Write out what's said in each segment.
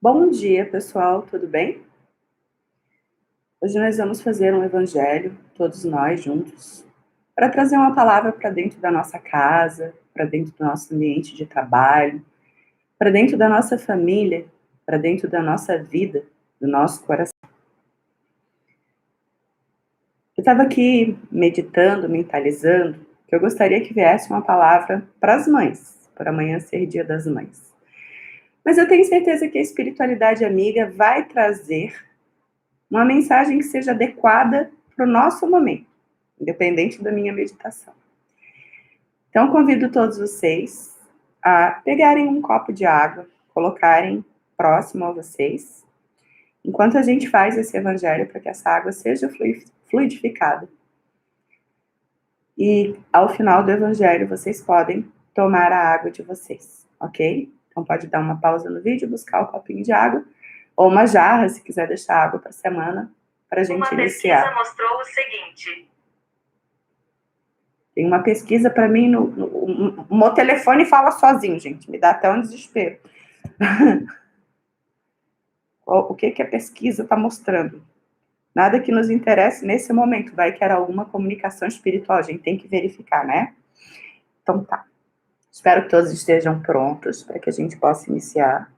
Bom dia, pessoal, tudo bem? Hoje nós vamos fazer um evangelho, todos nós juntos, para trazer uma palavra para dentro da nossa casa, para dentro do nosso ambiente de trabalho, para dentro da nossa família, para dentro da nossa vida, do nosso coração. Eu estava aqui meditando, mentalizando, que eu gostaria que viesse uma palavra para as mães, para amanhã ser Dia das Mães. Mas eu tenho certeza que a espiritualidade amiga vai trazer uma mensagem que seja adequada para o nosso momento, independente da minha meditação. Então, convido todos vocês a pegarem um copo de água, colocarem próximo a vocês, enquanto a gente faz esse evangelho para que essa água seja fluidificada. E ao final do evangelho, vocês podem tomar a água de vocês, ok? Então, pode dar uma pausa no vídeo, buscar o copinho de água, ou uma jarra, se quiser deixar água para a semana, para a gente iniciar. Uma pesquisa mostrou o seguinte. Tem uma pesquisa para mim, o meu telefone fala sozinho, gente, me dá até um desespero. O que a pesquisa está mostrando? Nada que nos interesse nesse momento, vai que era alguma comunicação espiritual, a gente tem que verificar, né? Então tá. Espero que todos estejam prontos para que a gente possa iniciar.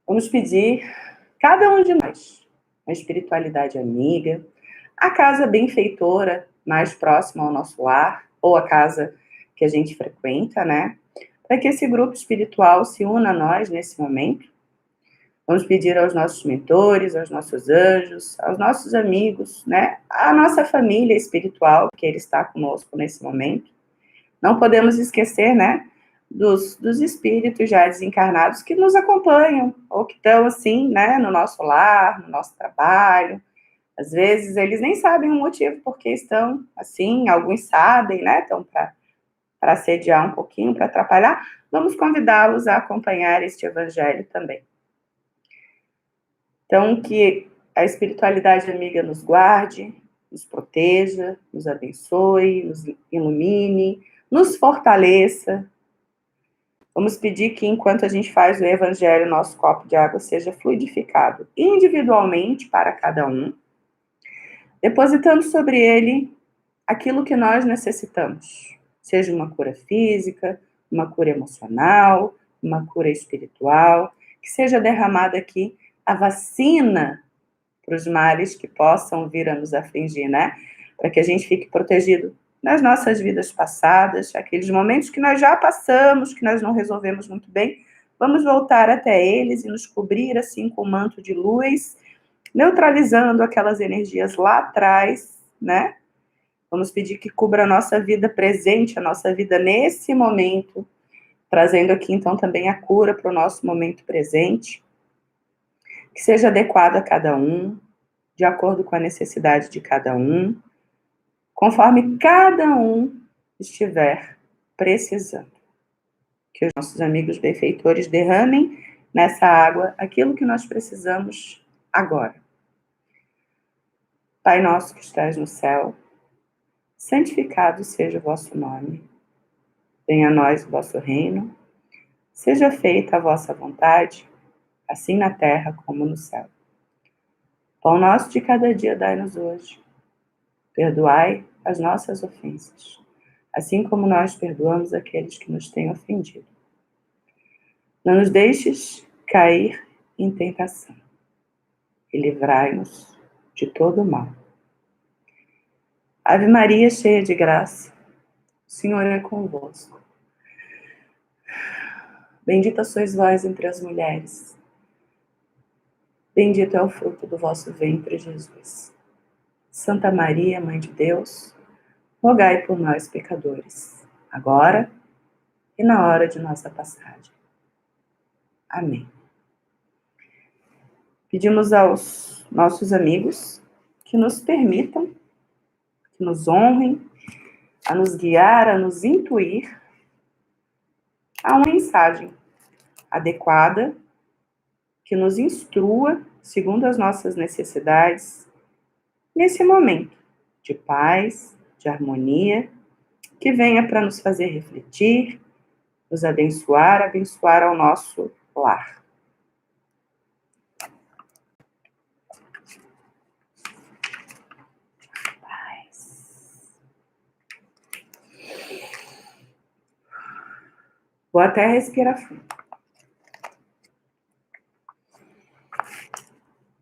Vamos pedir, cada um de nós, a espiritualidade amiga, a casa benfeitora mais próxima ao nosso lar, ou a casa que a gente frequenta, né? Para que esse grupo espiritual se una a nós nesse momento. Vamos pedir aos nossos mentores, aos nossos anjos, aos nossos amigos, né? A nossa família espiritual, que ele está conosco nesse momento. Não podemos esquecer, né? Dos espíritos já desencarnados que nos acompanham, ou que estão assim, né? No nosso lar, no nosso trabalho. Às vezes eles nem sabem o motivo porque estão assim, alguns sabem, né? Estão para assediar um pouquinho, para atrapalhar. Vamos convidá-los a acompanhar este evangelho também. Então, que a espiritualidade amiga nos guarde, nos proteja, nos abençoe, nos ilumine, nos fortaleça. Vamos pedir que, enquanto a gente faz o evangelho, nosso copo de água seja fluidificado individualmente para cada um, depositando sobre ele aquilo que nós necessitamos, seja uma cura física, uma cura emocional, uma cura espiritual, que seja derramada aqui a vacina para os males que possam vir a nos afligir, né? Para que a gente fique protegido nas nossas vidas passadas, aqueles momentos que nós já passamos, que nós não resolvemos muito bem, vamos voltar até eles e nos cobrir assim com um manto de luz, neutralizando aquelas energias lá atrás, né? Vamos pedir que cubra a nossa vida presente, a nossa vida nesse momento, trazendo aqui então também a cura para o nosso momento presente, que seja adequado a cada um, de acordo com a necessidade de cada um, conforme cada um estiver precisando. Que os nossos amigos benfeitores derramem nessa água aquilo que nós precisamos agora. Pai nosso que estás no céu, santificado seja o vosso nome. Venha a nós o vosso reino. Seja feita a vossa vontade, assim na terra como no céu. Pão nosso de cada dia dai-nos hoje. Perdoai as nossas ofensas, assim como nós perdoamos aqueles que nos têm ofendido. Não nos deixes cair em tentação e livrai-nos de todo o mal. Ave Maria, cheia de graça, o Senhor é convosco. Bendita sois vós entre as mulheres. Bendito é o fruto do vosso ventre, Jesus. Santa Maria, Mãe de Deus, rogai por nós, pecadores, agora e na hora de nossa passagem. Amém. Pedimos aos nossos amigos que nos permitam, que nos honrem, a nos guiar, a nos intuir a uma mensagem adequada, que nos instrua segundo as nossas necessidades, nesse momento de paz, de harmonia, que venha para nos fazer refletir, nos abençoar, abençoar ao nosso lar. Vou até respirar fundo.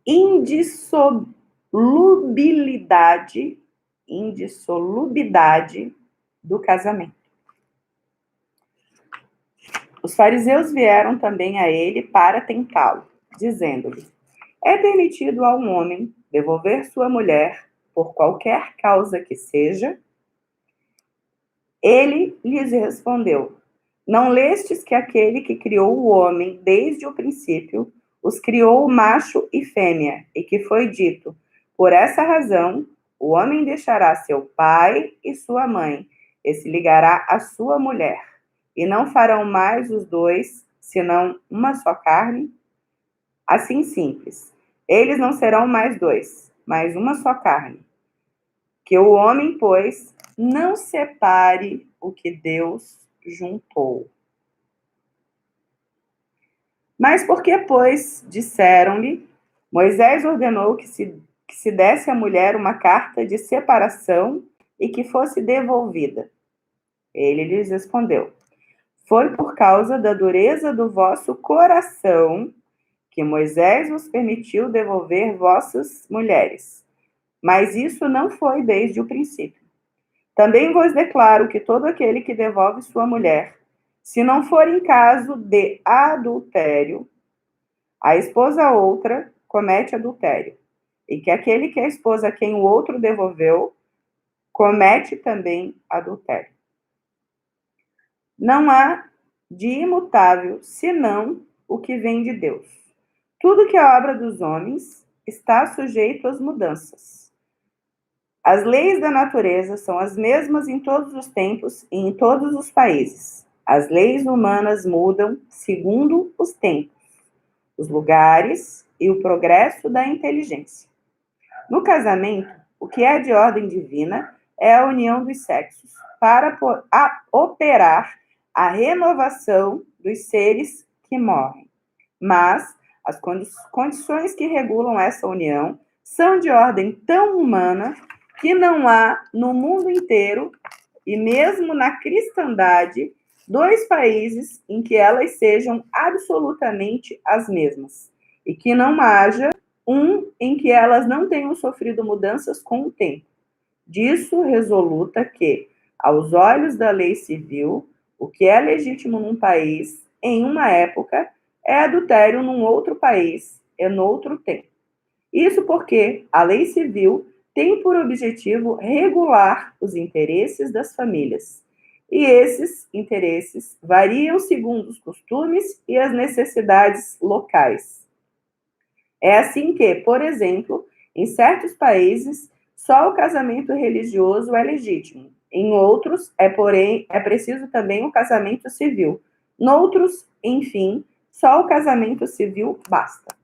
Indissolubilidade do casamento. Os fariseus vieram também a ele para tentá-lo, dizendo-lhe: é permitido a um homem devolver sua mulher por qualquer causa que seja? Ele lhes respondeu: não lestes que aquele que criou o homem desde o princípio os criou macho e fêmea, e que foi dito: por essa razão o homem deixará seu pai e sua mãe, e se ligará à sua mulher, e não farão mais os dois, senão uma só carne? Assim simples, eles não serão mais dois, mas uma só carne. Que o homem, pois, não separe o que Deus juntou. Mas por que, pois, disseram-lhe, Moisés ordenou que se desse à mulher uma carta de separação e que fosse devolvida. Ele lhes respondeu: foi por causa da dureza do vosso coração que Moisés vos permitiu devolver vossas mulheres. Mas isso não foi desde o princípio. Também vos declaro que todo aquele que devolve sua mulher, se não for em caso de adultério, a esposa outra comete adultério, e que aquele que a esposa a quem o outro devolveu comete também adultério. Não há de imutável senão o que vem de Deus. Tudo que é obra dos homens está sujeito às mudanças. As leis da natureza são as mesmas em todos os tempos e em todos os países. As leis humanas mudam segundo os tempos, os lugares e o progresso da inteligência. No casamento, o que é de ordem divina é a união dos sexos para operar a renovação dos seres que morrem. Mas as condições que regulam essa união são de ordem tão humana que não há no mundo inteiro, e mesmo na cristandade, dois países em que elas sejam absolutamente as mesmas, e que não haja um em que elas não tenham sofrido mudanças com o tempo. Disso resoluta que, aos olhos da lei civil, o que é legítimo num país, em uma época, é adultério num outro país e noutro tempo. Isso porque a lei civil tem por objetivo regular os interesses das famílias. E esses interesses variam segundo os costumes e as necessidades locais. É assim que, por exemplo, em certos países, só o casamento religioso é legítimo. Em outros, porém, é preciso também o casamento civil. Noutros, enfim, só o casamento civil basta.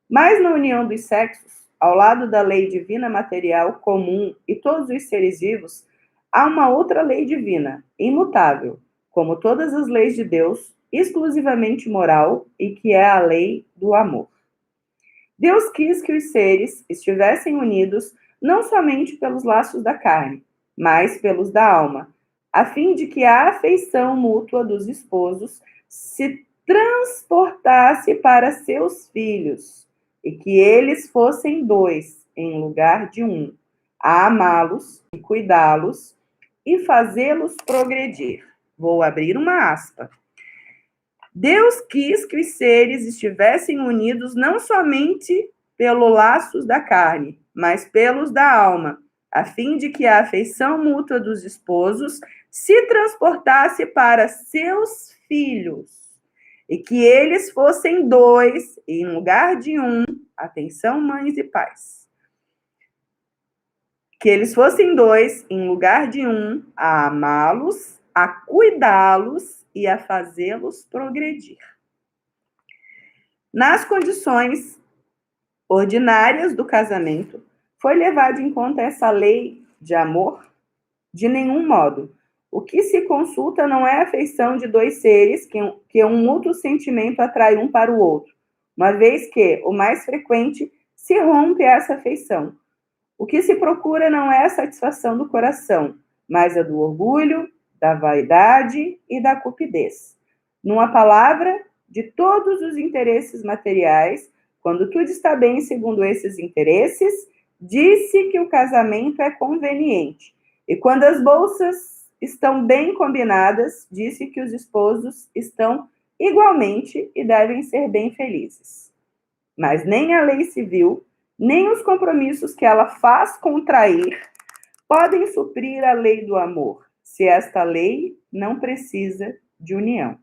Mas na união dos sexos, ao lado da lei divina material comum e todos os seres vivos, há uma outra lei divina, imutável, como todas as leis de Deus, exclusivamente moral, e que é a lei do amor. Deus quis que os seres estivessem unidos não somente pelos laços da carne, mas pelos da alma, a fim de que a afeição mútua dos esposos se transportasse para seus filhos, e que eles fossem dois, em lugar de um, a amá-los e cuidá-los e fazê-los progredir. Vou abrir uma aspa. Deus quis que os seres estivessem unidos não somente pelos laços da carne, mas pelos da alma, a fim de que a afeição mútua dos esposos se transportasse para seus filhos, e que eles fossem dois, em lugar de um, atenção, mães e pais. Que eles fossem dois, em lugar de um, a amá-los, a cuidá-los e a fazê-los progredir. Nas condições ordinárias do casamento, foi levado em conta essa lei de amor? De nenhum modo. O que se consulta não é a afeição de dois seres que um mútuo sentimento atrai um para o outro, uma vez que, o mais frequente, se rompe essa afeição. O que se procura não é a satisfação do coração, mas a do orgulho, da vaidade e da cupidez. Numa palavra, de todos os interesses materiais, quando tudo está bem segundo esses interesses, disse que o casamento é conveniente. E quando as bolsas estão bem combinadas, disse que os esposos estão igualmente e devem ser bem felizes. Mas nem a lei civil, nem os compromissos que ela faz contrair podem suprir a lei do amor, se esta lei não precisa de união.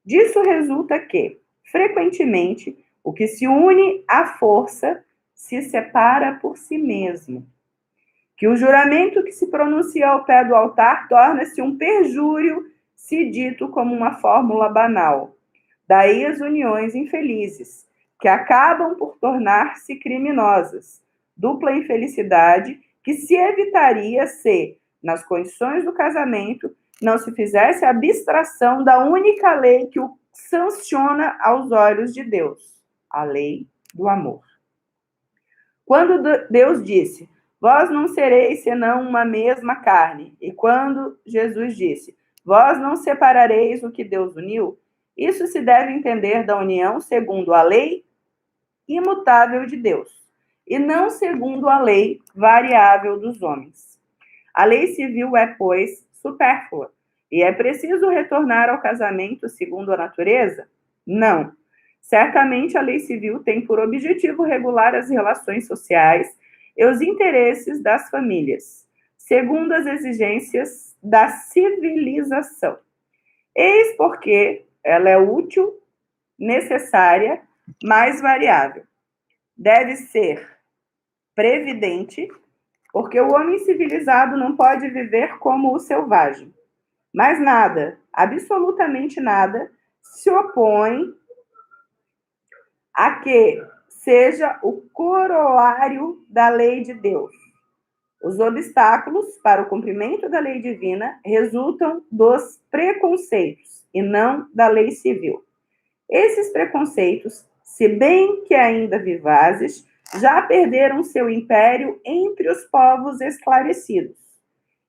Disso resulta que, frequentemente, o que se une à força se separa por si mesmo. Que o juramento que se pronuncia ao pé do altar torna-se um perjúrio se dito como uma fórmula banal. Daí as uniões infelizes, que acabam por tornar-se criminosas. Dupla infelicidade que se evitaria se, nas condições do casamento, não se fizesse a abstração da única lei que o sanciona aos olhos de Deus, a lei do amor. Quando Deus disse, vós não sereis senão uma mesma carne, e quando Jesus disse, vós não separareis o que Deus uniu, isso se deve entender da união segundo a lei imutável de Deus, e não segundo a lei variável dos homens. A lei civil é, pois, supérflua, e é preciso retornar ao casamento segundo a natureza? Não. Certamente a lei civil tem por objetivo regular as relações sociais e os interesses das famílias, segundo as exigências da civilização. Eis porque ela é útil, necessária, mas variável. Deve ser previdente, porque o homem civilizado não pode viver como o selvagem. Mas nada, absolutamente nada, se opõe a que seja o corolário da lei de Deus. Os obstáculos para o cumprimento da lei divina resultam dos preconceitos e não da lei civil. Esses preconceitos, se bem que ainda vivazes, já perderam seu império entre os povos esclarecidos.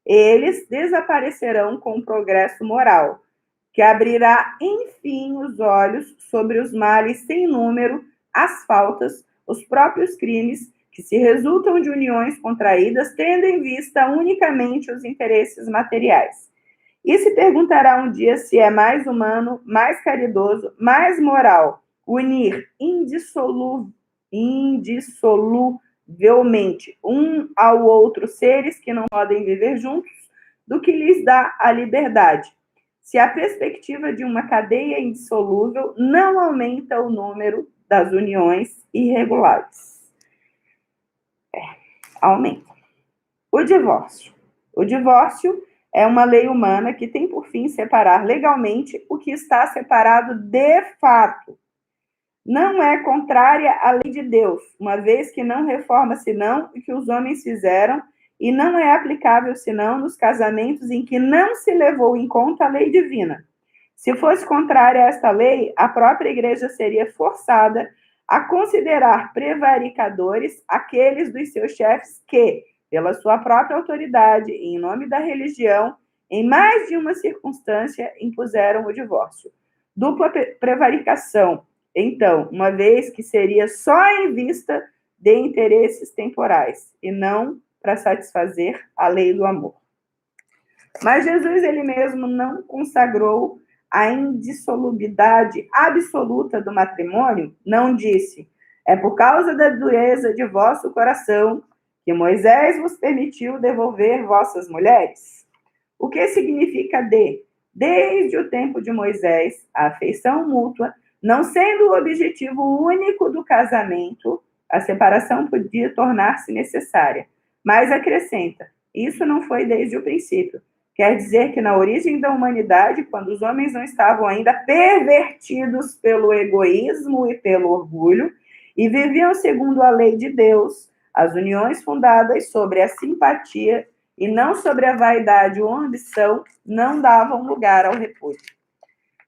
Eles desaparecerão com o progresso moral, que abrirá, enfim, os olhos sobre os males sem número, as faltas, os próprios crimes, que se resultam de uniões contraídas, tendo em vista unicamente os interesses materiais. E se perguntará um dia se é mais humano, mais caridoso, mais moral unir indissoluvelmente um ao outro seres que não podem viver juntos, do que lhes dá a liberdade, se a perspectiva de uma cadeia indissolúvel não aumenta o número das uniões irregulares. Aumenta. O divórcio. O divórcio é uma lei humana que tem por fim separar legalmente o que está separado de fato. Não é contrária à lei de Deus, uma vez que não reforma senão o que os homens fizeram e não é aplicável senão nos casamentos em que não se levou em conta a lei divina. Se fosse contrária a esta lei, a própria igreja seria forçada a considerar prevaricadores aqueles dos seus chefes que, pela sua própria autoridade e em nome da religião, em mais de uma circunstância, impuseram o divórcio. Dupla prevaricação, então, uma vez que seria só em vista de interesses temporais e não para satisfazer a lei do amor. Mas Jesus, ele mesmo, não consagrou a indissolubilidade absoluta do matrimônio, não disse, é por causa da dureza de vosso coração que Moisés vos permitiu devolver vossas mulheres. O que significa desde o tempo de Moisés, a afeição mútua, não sendo o objetivo único do casamento, a separação podia tornar-se necessária. Mas acrescenta, isso não foi desde o princípio. Quer dizer que na origem da humanidade, quando os homens não estavam ainda pervertidos pelo egoísmo e pelo orgulho, e viviam segundo a lei de Deus, as uniões fundadas sobre a simpatia e não sobre a vaidade ou ambição, não davam lugar ao repúdio.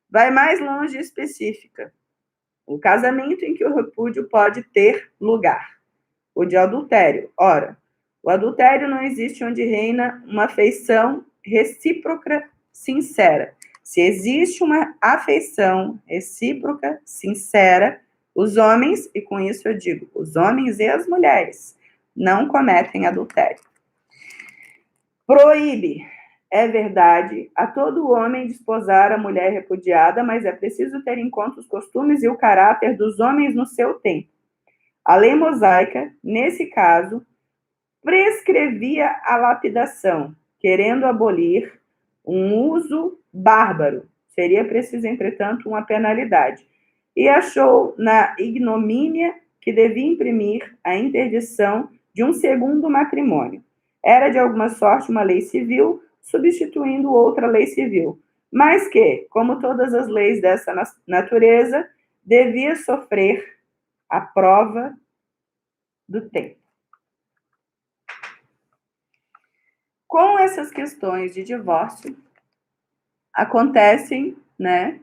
Vai mais longe e específica. O casamento em que o repúdio pode ter lugar. O de adultério. Ora, o adultério não existe onde reina uma afeição recíproca sincera. Se existe uma afeição recíproca sincera, os homens, e com isso eu digo, os homens e as mulheres, não cometem adultério. Proíbe, é verdade, a todo homem desposar a mulher repudiada, mas é preciso ter em conta os costumes e o caráter dos homens no seu tempo. A lei mosaica, nesse caso, prescrevia a lapidação, querendo abolir um uso bárbaro. Seria preciso, entretanto, uma penalidade. E achou na ignomínia que devia imprimir a interdição de um segundo matrimônio. Era, de alguma sorte, uma lei civil, substituindo outra lei civil, mas que, como todas as leis dessa natureza, devia sofrer a prova do tempo. Com essas questões de divórcio, acontecem, né,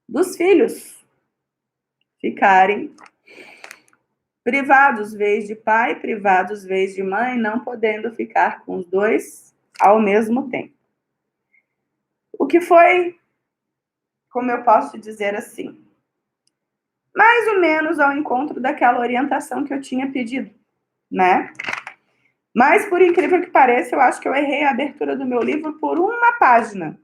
dos filhos ficarem privados, vez de pai, privados, vez de mãe, não podendo ficar com os dois ao mesmo tempo. O que foi, como eu posso dizer assim, mais ou menos ao encontro daquela orientação que eu tinha pedido, né? Mas, por incrível que pareça, eu acho que eu errei a abertura do meu livro por uma página.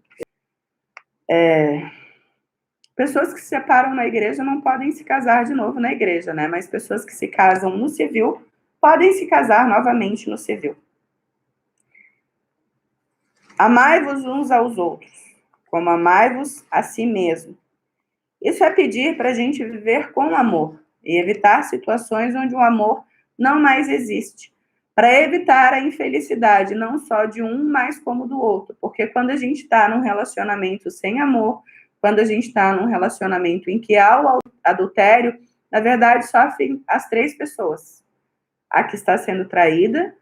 Pessoas que se separam na igreja não podem se casar de novo na igreja, né? Mas pessoas que se casam no civil podem se casar novamente no civil. Amai-vos uns aos outros, como amai-vos a si mesmo. Isso é pedir para a gente viver com amor e evitar situações onde o amor não mais existe. Para evitar a infelicidade, não só de um, mas como do outro. Porque quando a gente está num relacionamento sem amor, quando a gente está num relacionamento em que há o adultério, na verdade, sofrem as três pessoas. A que está sendo traída,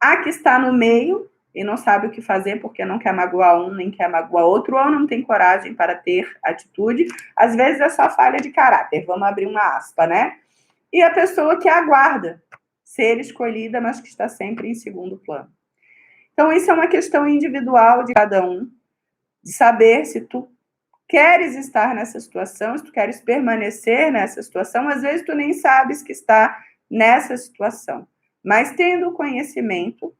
a que está no meio e não sabe o que fazer porque não quer magoar um, nem quer magoar outro, ou não tem coragem para ter atitude. Às vezes é só falha de caráter, vamos abrir uma aspa, né? E a pessoa que aguarda ser escolhida, mas que está sempre em segundo plano. Então, isso é uma questão individual de cada um, de saber se tu queres estar nessa situação, se tu queres permanecer nessa situação. Às vezes tu nem sabes que está nessa situação, mas tendo o conhecimento,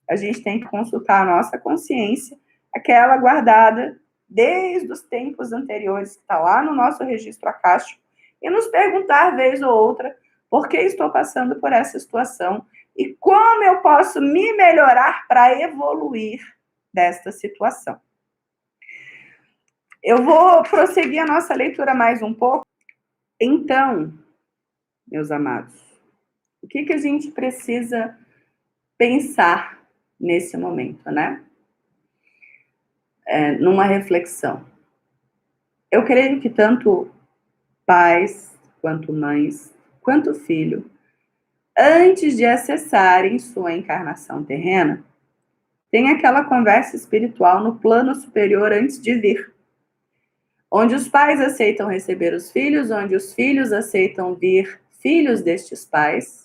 a gente tem que consultar a nossa consciência, aquela guardada desde os tempos anteriores, que está lá no nosso registro acástico, e nos perguntar, vez ou outra, por que estou passando por essa situação e como eu posso me melhorar para evoluir desta situação. Eu vou prosseguir a nossa leitura mais um pouco. Então, meus amados, o que a gente precisa pensar nesse momento, né? Numa reflexão. Eu creio que tanto pais, quanto mães, quanto filho, antes de acessarem sua encarnação terrena, tem aquela conversa espiritual no plano superior antes de vir, onde os pais aceitam receber os filhos, onde os filhos aceitam vir filhos destes pais,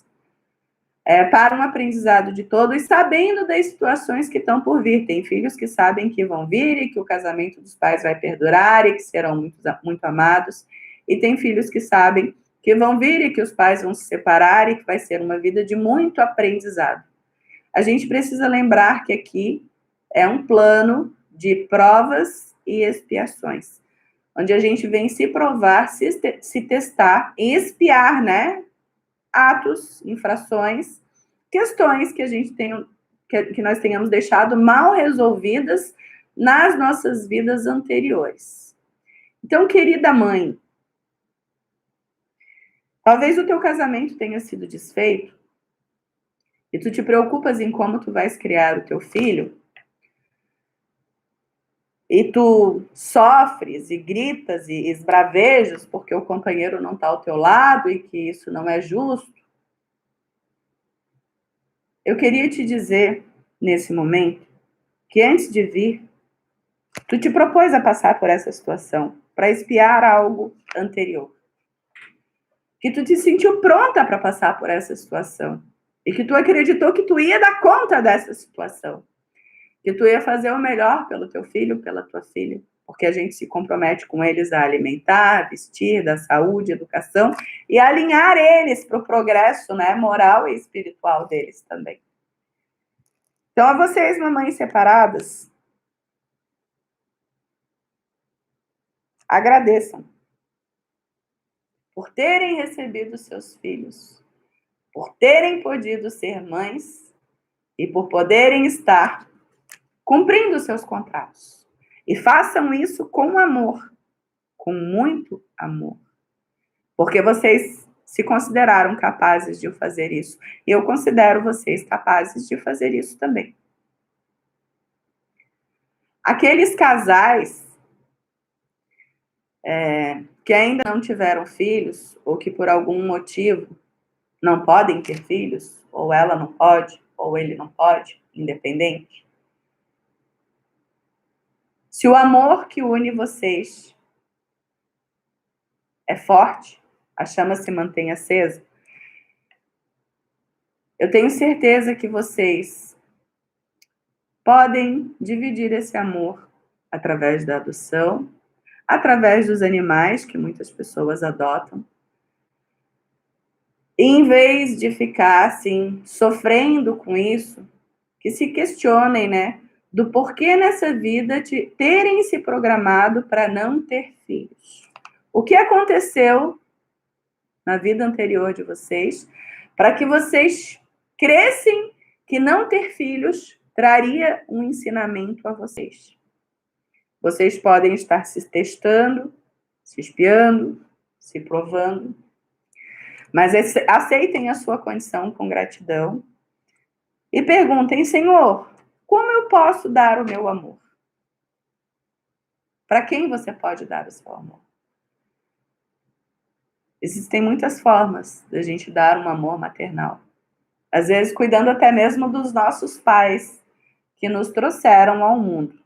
para um aprendizado de todos, sabendo das situações que estão por vir. Tem filhos que sabem que vão vir e que o casamento dos pais vai perdurar e que serão muito, muito amados. E tem filhos que sabem que vão vir e que os pais vão se separar e que vai ser uma vida de muito aprendizado. A gente precisa lembrar que aqui é um plano de provas e expiações, onde a gente vem se provar, se testar e expiar, né? Atos, infrações, questões que a gente tem, que nós tenhamos deixado mal resolvidas nas nossas vidas anteriores. Então, querida mãe, talvez o teu casamento tenha sido desfeito e tu te preocupas em como tu vais criar o teu filho e tu sofres e gritas e esbravejas porque o companheiro não está ao teu lado e que isso não é justo. Eu queria te dizer, nesse momento, que antes de vir, tu te propôs a passar por essa situação para expiar algo anterior. Que tu te sentiu pronta para passar por essa situação. E que tu acreditou que tu ia dar conta dessa situação. que tu ia fazer o melhor pelo teu filho, pela tua filha, porque a gente se compromete com eles a alimentar, vestir, dar saúde, educação e alinhar eles para o progresso, né, moral e espiritual deles também. Então, a vocês, mamães separadas, agradeçam por terem recebido seus filhos, por terem podido ser mães e por poderem estar cumprindo seus contratos. E façam isso com amor, com muito amor. Porque vocês se consideraram capazes de fazer isso. E eu considero vocês capazes de fazer isso também. Aqueles casais que ainda não tiveram filhos, ou que por algum motivo não podem ter filhos, ou ela não pode, ou ele não pode, independente. Se o amor que une vocês é forte, a chama se mantém acesa, eu tenho certeza que vocês podem dividir esse amor através da adoção, através dos animais que muitas pessoas adotam. E em vez de ficar assim, sofrendo com isso, que se questionem, né, do porquê nessa vida de terem se programado para não ter filhos. O que aconteceu na vida anterior de vocês, para que vocês crescem que não ter filhos traria um ensinamento a vocês. Vocês podem estar se testando, se espiando, se provando, mas aceitem a sua condição com gratidão e perguntem, Senhor, como eu posso dar o meu amor? Para quem você pode dar o seu amor? Existem muitas formas da gente dar um amor maternal. Às vezes, cuidando até mesmo dos nossos pais, que nos trouxeram ao mundo.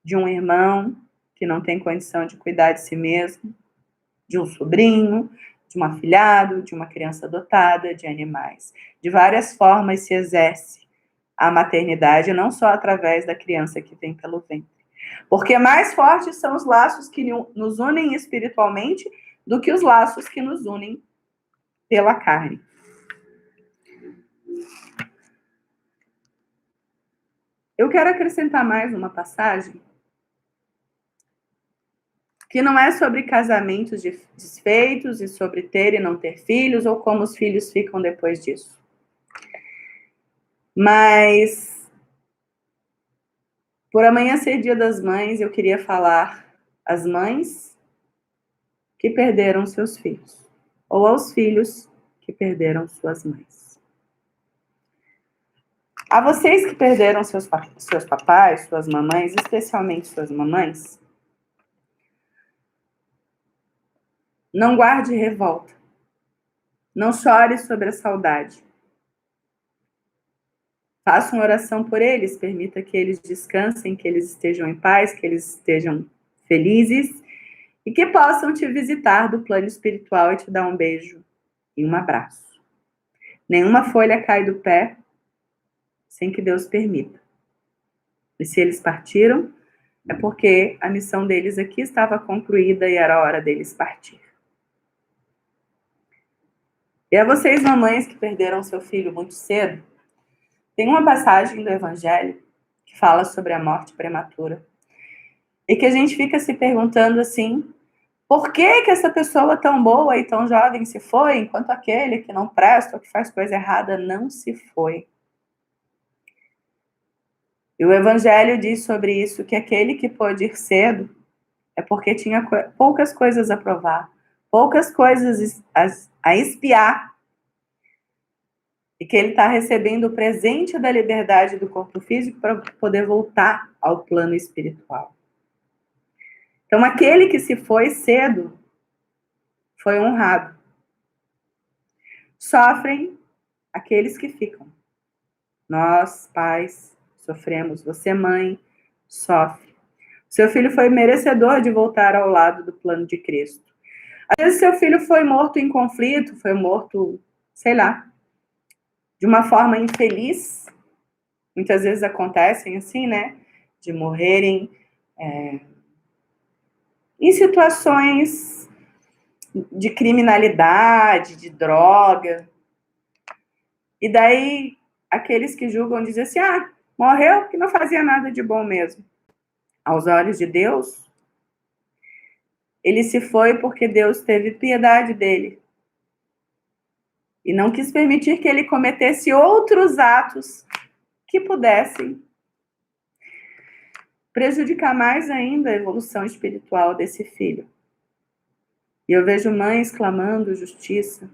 De um irmão que não tem condição de cuidar de si mesmo, de um sobrinho, de um afilhado, de uma criança adotada, de animais. De várias formas se exerce a maternidade, não só através da criança que vem pelo ventre. Porque mais fortes são os laços que nos unem espiritualmente do que os laços que nos unem pela carne. Eu quero acrescentar mais uma passagem que não é sobre casamentos desfeitos e sobre ter e não ter filhos ou como os filhos ficam depois disso. Mas, por amanhã ser Dia das Mães, eu queria falar às mães que perderam seus filhos, ou aos filhos que perderam suas mães. A vocês que perderam seus papais, suas mamães, especialmente suas mamães, não guarde revolta. Não chore sobre a saudade. Faça uma oração por eles, permita que eles descansem, que eles estejam em paz, que eles estejam felizes e que possam te visitar do plano espiritual e te dar um beijo e um abraço. Nenhuma folha cai do pé sem que Deus permita. E se eles partiram, é porque a missão deles aqui estava concluída e era a hora deles partir. E a vocês, mamães que perderam seu filho muito cedo, tem uma passagem do Evangelho que fala sobre a morte prematura. E que a gente fica se perguntando assim, por que essa pessoa tão boa e tão jovem se foi, enquanto aquele que não presta ou que faz coisa errada não se foi? E o Evangelho diz sobre isso, que aquele que pôde ir cedo é porque tinha poucas coisas a provar, poucas coisas a espiar, e que ele está recebendo o presente da liberdade do corpo físico para poder voltar ao plano espiritual. Então, aquele que se foi cedo foi honrado. Sofrem aqueles que ficam. Nós, pais, sofremos. Você, mãe, sofre. Seu filho foi merecedor de voltar ao lado do plano de Cristo. Às vezes, seu filho foi morto em conflito, foi morto, sei lá, de uma forma infeliz, muitas vezes acontecem assim, né? De morrerem em situações de criminalidade, de droga. E daí, aqueles que julgam dizem assim, morreu porque não fazia nada de bom mesmo. Aos olhos de Deus, ele se foi porque Deus teve piedade dele. E não quis permitir que ele cometesse outros atos que pudessem prejudicar mais ainda a evolução espiritual desse filho. E eu vejo mães clamando justiça.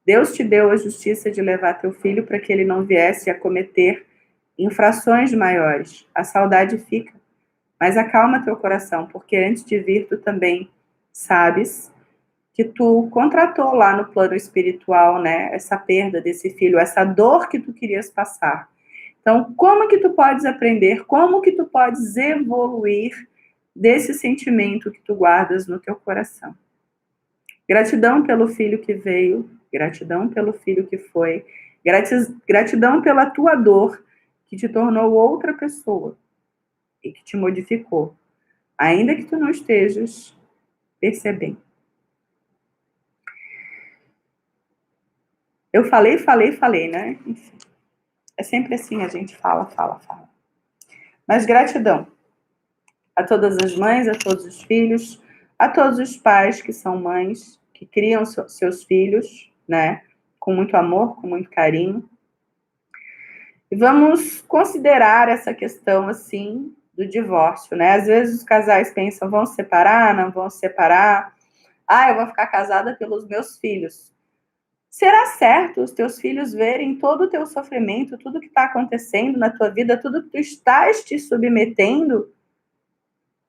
Deus te deu a justiça de levar teu filho para que ele não viesse a cometer infrações maiores. A saudade fica. Mas acalma teu coração, porque antes de vir, tu também sabes que tu contratou lá no plano espiritual, né, essa perda desse filho, essa dor que tu querias passar. Então, como que tu podes aprender, como que tu podes evoluir desse sentimento que tu guardas no teu coração? Gratidão pelo filho que veio, gratidão pelo filho que foi, gratidão pela tua dor que te tornou outra pessoa e que te modificou, ainda que tu não estejas percebendo. Eu falei, né? Enfim, é sempre assim, a gente fala. Mas gratidão a todas as mães, a todos os filhos, a todos os pais que são mães, que criam seus filhos, né? Com muito amor, com muito carinho. E vamos considerar essa questão, assim, do divórcio, né? Às vezes os casais pensam, vão se separar, não vão se separar. Eu vou ficar casada pelos meus filhos. Será certo os teus filhos verem todo o teu sofrimento, tudo que está acontecendo na tua vida, tudo que tu estás te submetendo?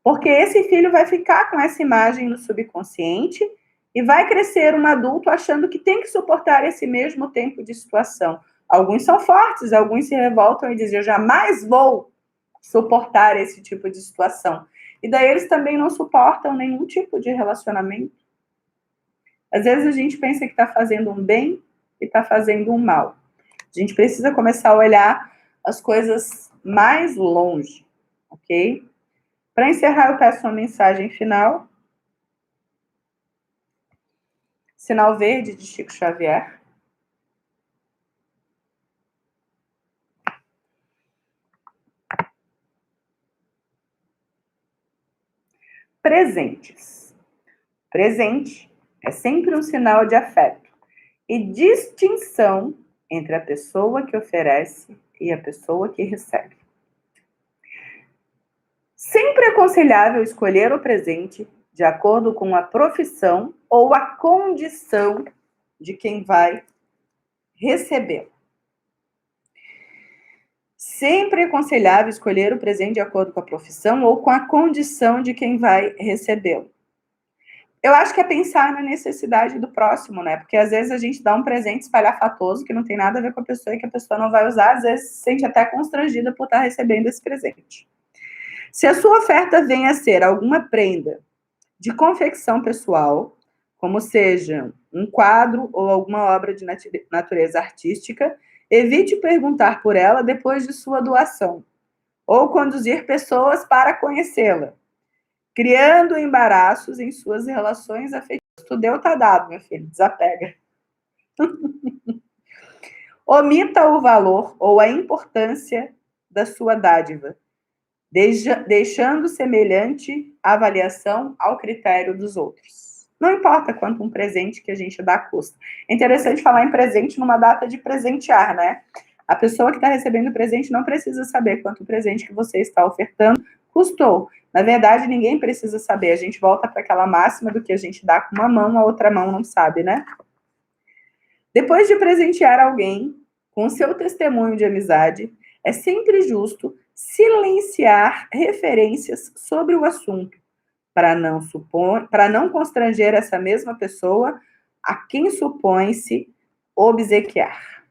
Porque esse filho vai ficar com essa imagem no subconsciente e vai crescer um adulto achando que tem que suportar esse mesmo tempo de situação. Alguns são fortes, alguns se revoltam e dizem, eu jamais vou suportar esse tipo de situação. E daí eles também não suportam nenhum tipo de relacionamento. Às vezes a gente pensa que está fazendo um bem e está fazendo um mal. A gente precisa começar a olhar as coisas mais longe, ok? Para encerrar, eu peço uma mensagem final. Sinal verde de Chico Xavier. Presentes. Presente é sempre um sinal de afeto e distinção entre a pessoa que oferece e a pessoa que recebe. Sempre é aconselhável escolher o presente de acordo com a profissão ou a condição de quem vai recebê-lo. Sempre é aconselhável escolher o presente de acordo com a profissão ou com a condição de quem vai recebê-lo. Eu acho que é pensar na necessidade do próximo, né? Porque às vezes a gente dá um presente espalhafatoso que não tem nada a ver com a pessoa e que a pessoa não vai usar, às vezes se sente até constrangida por estar recebendo esse presente. Se a sua oferta vem a ser alguma prenda de confecção pessoal, como seja um quadro ou alguma obra de natureza artística, evite perguntar por ela depois de sua doação, ou conduzir pessoas para conhecê-la, criando embaraços em suas relações afetivas. Tu deu, tá dado, meu filho, desapega. Omita o valor ou a importância da sua dádiva, deixando semelhante a avaliação ao critério dos outros. Não importa quanto um presente que a gente dá custa. É interessante falar em presente numa data de presentear, né? A pessoa que está recebendo o presente não precisa saber quanto o presente que você está ofertando custou. Na verdade, ninguém precisa saber. A gente volta para aquela máxima do que a gente dá com uma mão, a outra mão não sabe, né? Depois de presentear alguém com seu testemunho de amizade, é sempre justo silenciar referências sobre o assunto, para não constranger essa mesma pessoa a quem supõe-se obsequiar.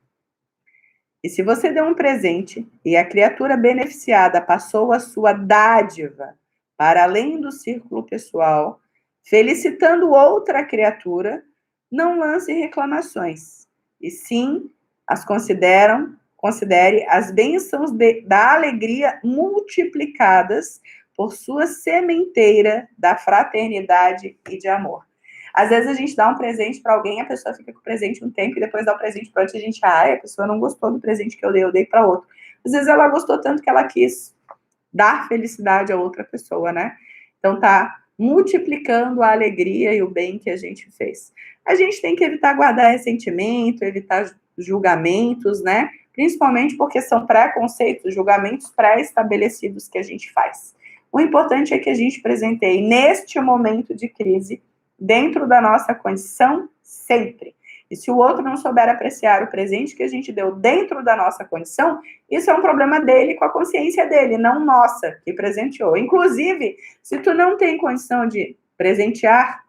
E se você deu um presente e a criatura beneficiada passou a sua dádiva para além do círculo pessoal, felicitando outra criatura, não lance reclamações, e sim as consideram considere as bênçãos da alegria multiplicadas por sua sementeira da fraternidade e de amor. Às vezes a gente dá um presente para alguém, a pessoa fica com o presente um tempo e depois dá o presente para outra, a gente, a pessoa não gostou do presente que eu dei para outro. Às vezes ela gostou tanto que ela quis dar felicidade a outra pessoa, né? Então tá multiplicando a alegria e o bem que a gente fez. A gente tem que evitar guardar ressentimento, evitar julgamentos, né? Principalmente porque são preconceitos, julgamentos pré-estabelecidos que a gente faz. O importante é que a gente presenteie neste momento de crise, dentro da nossa condição, sempre. E se o outro não souber apreciar o presente que a gente deu dentro da nossa condição, isso é um problema dele com a consciência dele, não nossa, que presenteou. Inclusive, se tu não tem condição de presentear,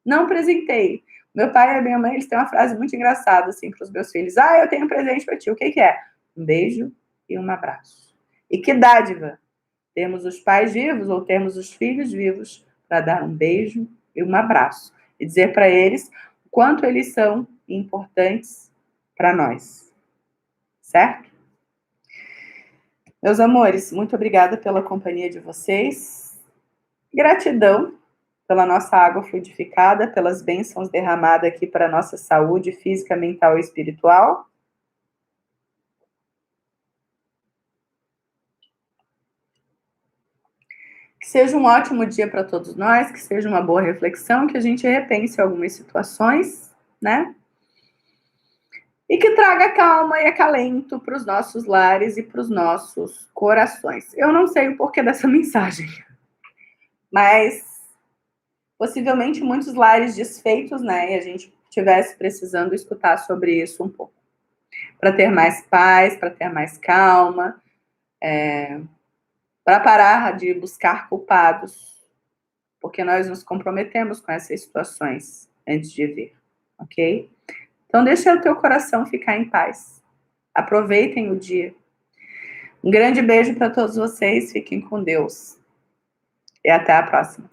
não presenteie. Meu pai e a minha mãe, eles têm uma frase muito engraçada, assim, para os meus filhos. Eu tenho um presente para ti. O que é? Um beijo e um abraço. E que dádiva termos os pais vivos ou termos os filhos vivos para dar um beijo e um abraço. E dizer para eles o quanto eles são importantes para nós. Certo? Meus amores, muito obrigada pela companhia de vocês. Gratidão pela nossa água fluidificada, pelas bênçãos derramadas aqui para a nossa saúde física, mental e espiritual. Que seja um ótimo dia para todos nós, que seja uma boa reflexão, que a gente repense algumas situações, né? E que traga calma e acalento para os nossos lares e para os nossos corações. Eu não sei o porquê dessa mensagem, mas possivelmente muitos lares desfeitos, né? E a gente estivesse precisando escutar sobre isso um pouco. Para ter mais paz, para ter mais calma, para parar de buscar culpados, porque nós nos comprometemos com essas situações antes de vir, ok? Então, deixa o teu coração ficar em paz. Aproveitem o dia. Um grande beijo para todos vocês. Fiquem com Deus. E até a próxima.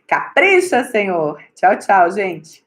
Capricha, Senhor. Tchau, tchau, gente.